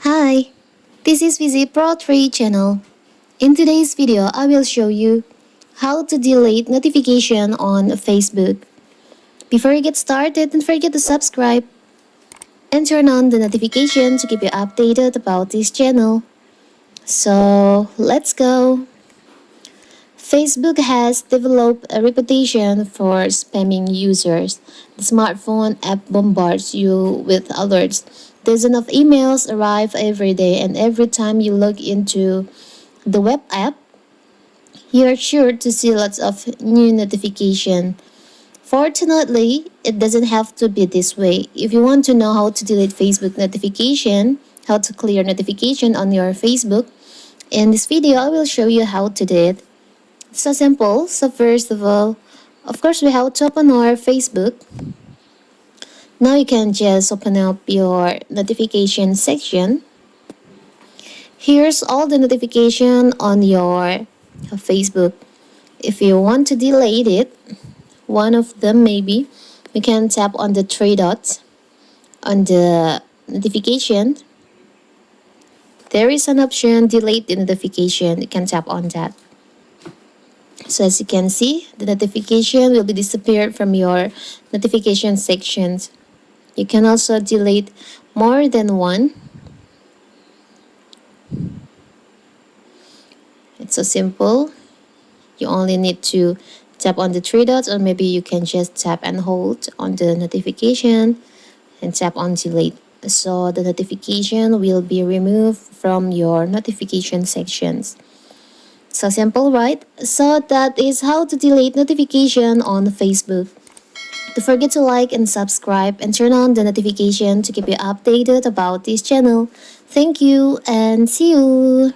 Hi, this is Visit Pro 3 channel. In today's video, I will show you how to delete notification on Facebook. Before you get started, don't forget to subscribe and turn on the notification to keep you updated about this channel. So, let's go. Facebook has developed a reputation for spamming users. The smartphone app bombards you with alerts. Dozens of emails arrive every day, and every time you log into the web app, you're sure to see lots of new notification. Fortunately, it doesn't have to be this way. If you want to know how to delete Facebook notification, how to clear notification on your Facebook, in this video I will show you how to do it. It's so simple. So first of all, of course we have to open our Facebook. Now you can just open up your notification section. Here's all the notification on your Facebook. If you want to delete it, one of them maybe, you can tap on the three dots on the notification. There is an option, delete the notification. You can tap on that. So as you can see, the notification will be disappeared from your notification sections. You can also delete more than one. It's so simple. You only need to tap on the three dots, or maybe you can just tap and hold on the notification and tap on delete. So the notification will be removed from your notification sections. So simple, right? So that is how to delete notification on Facebook. Don't forget to like and subscribe and turn on the notification to keep you updated about this channel. Thank you and see you!